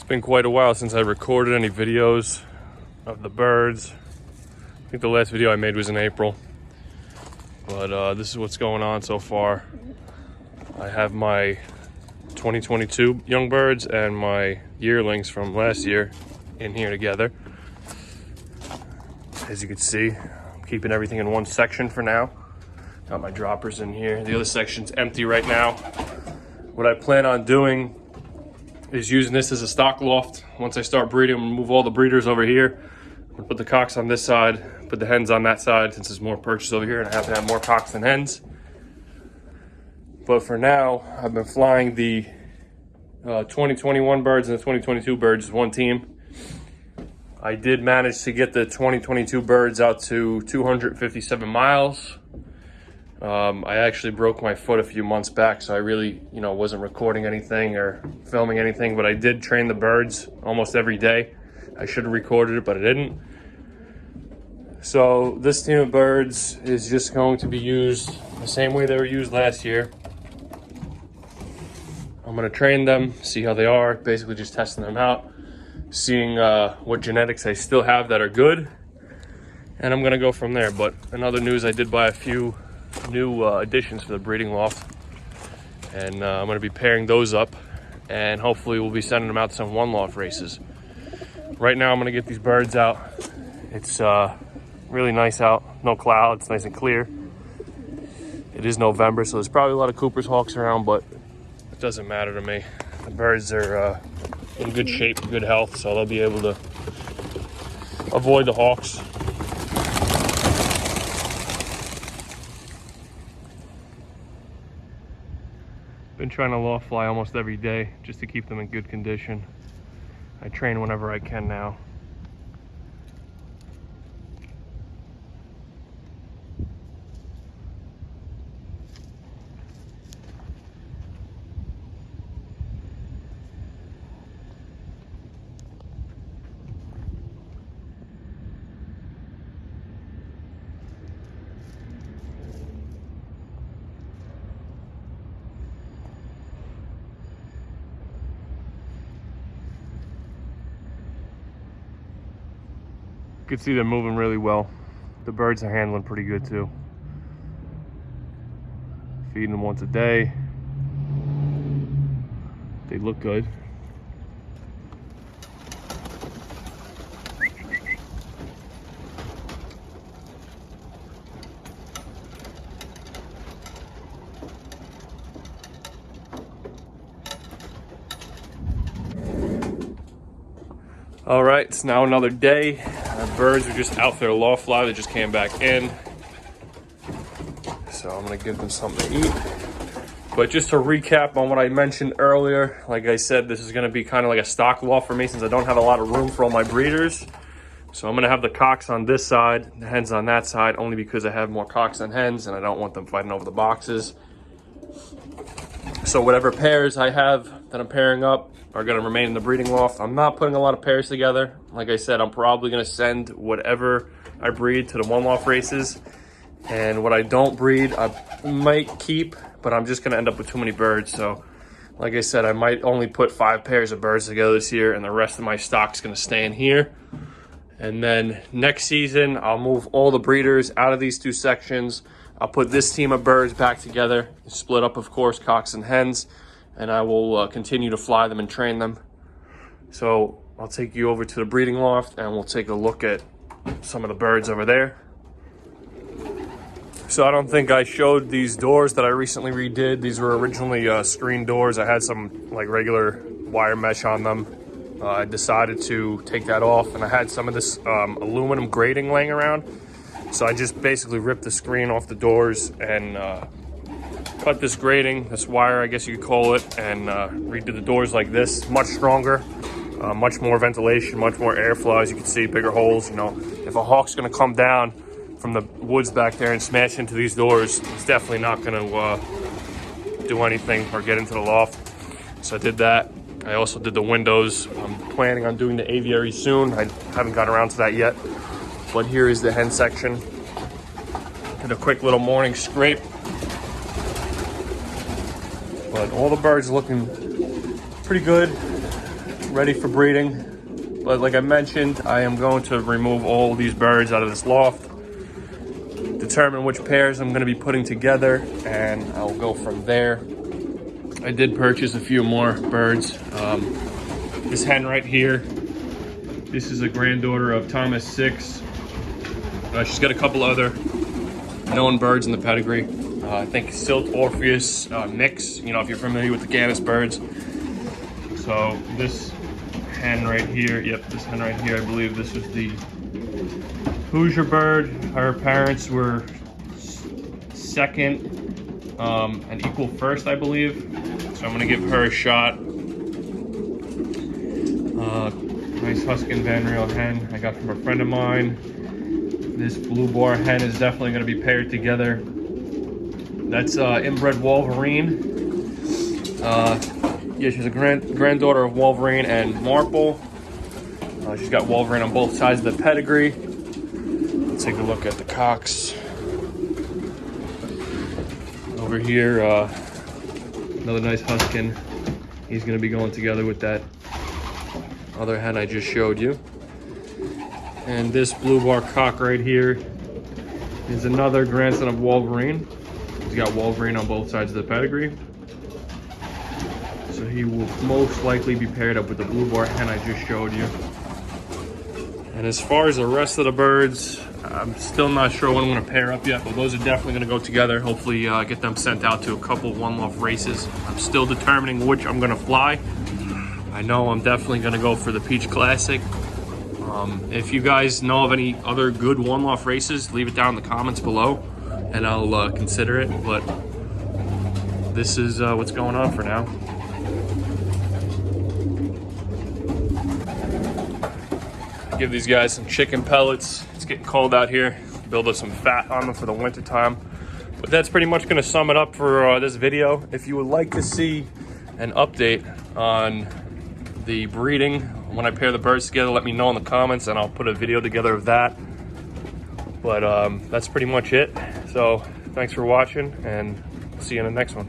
Been quite a while since I recorded any videos of the birds. I think the last video I made was in April, but this is what's going on so far. I have my 2022 young birds and my yearlings from last year in here together. As you can see, I'm keeping everything in one section for now. Got my droppers in here. The other section's empty right now. What I plan on doing is using this as a stock loft. Once I start breeding, I'm gonna move all the breeders over here. I'm gonna put the cocks on this side, put the hens on that side, since there's more perches over here and I have to have more cocks than hens. But for now, I've been flying the 2021 birds and the 2022 birds as one team. I did manage to get the 2022 birds out to 257 miles. I actually broke my foot a few months back, so I really, wasn't recording anything or filming anything, but I did train the birds almost every day. I should have recorded it, but I didn't. So this team of birds is just going to be used the same way they were used last year. I'm going to train them, see how they are, basically just testing them out, seeing what genetics I still have that are good, and I'm going to go from there. But in other news, I did buy a few new additions for the breeding loft, and I'm going to be pairing those up, and hopefully we'll be sending them out to some one loft races. Right now I'm going to get these birds out. It's really nice out, no clouds, nice and clear. It is November, so there's probably a lot of Cooper's hawks around, but it doesn't matter to me. The birds are in good shape, good health, so they'll be able to avoid the hawks. Been trying to loft fly almost every day just to keep them in good condition. I train whenever I can now. You can see they're moving really well. The birds are handling pretty good too. Feeding them once a day. They look good. All right, it's now another day. Our birds are just out there loft fly. They just came back in. So I'm gonna give them something to eat. But just to recap on what I mentioned earlier, like I said, this is gonna be kind of like a stock loft for me since I don't have a lot of room for all my breeders. So I'm gonna have the cocks on this side, the hens on that side, only because I have more cocks than hens and I don't want them fighting over the boxes. So whatever pairs I have that I'm pairing up are going to remain in the breeding loft. I'm not putting a lot of pairs together. Like I said, I'm probably going to send whatever I breed to the one loft races. And what I don't breed, I might keep, but I'm just going to end up with too many birds. So like I said, I might only put 5 pairs of birds together this year, and the rest of my stock's going to stay in here. And then next season, I'll move all the breeders out of these 2 sections. I'll put this team of birds back together, split up, of course, cocks and hens, and I will continue to fly them and train them. So I'll take you over to the breeding loft and we'll take a look at some of the birds over there. So I don't think I showed these doors that I recently redid. These were originally screen doors. I had some like regular wire mesh on them. I decided to take that off, and I had some of this aluminum grating laying around. So I just basically ripped the screen off the doors and cut this grating, this wire, I guess you could call it, and redid the doors like this. Much stronger, much more ventilation, much more airflow. As you can see, bigger holes. If a hawk's gonna come down from the woods back there and smash into these doors, it's definitely not gonna do anything or get into the loft. So I did that. I also did the windows. I'm planning on doing the aviary soon. I haven't got around to that yet. But here is the hen section. Did a quick little morning scrape. But all the birds looking pretty good. ready for breeding. But like I mentioned, I am going to remove all these birds out of this loft, determine which pairs I'm going to be putting together, and I'll go from there. I did purchase a few more birds. This hen right here, this is a granddaughter of Thomas 6. She's got a couple other known birds in the pedigree. I think Silt Orpheus mix, you know, if you're familiar with the Gannus birds. So this hen right here, this hen right here, I believe this was the Hoosier bird. Her parents were second and equal first, I believe. So I'm gonna give her a shot. Nice Huskin Van Riel hen I got from a friend of mine. This blue bar hen is definitely gonna be paired together. That's inbred Wolverine. Yeah, she's a granddaughter of Wolverine and Marple. She's got Wolverine on both sides of the pedigree. Let's take a look at the cocks. Over here, another nice Huskin. He's gonna be going together with that other hen I just showed you. And this blue bar cock right here is another grandson of Wolverine. He's got Wolverine on both sides of the pedigree. So he will most likely be paired up with the blue bar hen I just showed you. And as far as the rest of the birds, I'm still not sure what I'm gonna pair up yet, but those are definitely gonna go together. Hopefully get them sent out to a couple one-off races. I'm still determining which I'm gonna fly. I know I'm definitely gonna go for the Peach Classic. If you guys know of any other good one-off races, leave it down in the comments below and I'll consider it. But this is what's going on for now. Give these guys some chicken pellets. It's getting cold out here. Build up some fat on them for the winter time. But that's pretty much gonna sum it up for this video. If you would like to see an update on the breeding when I pair the birds together, let me know in the comments and I'll put a video together of that. But that's pretty much it. So thanks for watching and see you in the next one.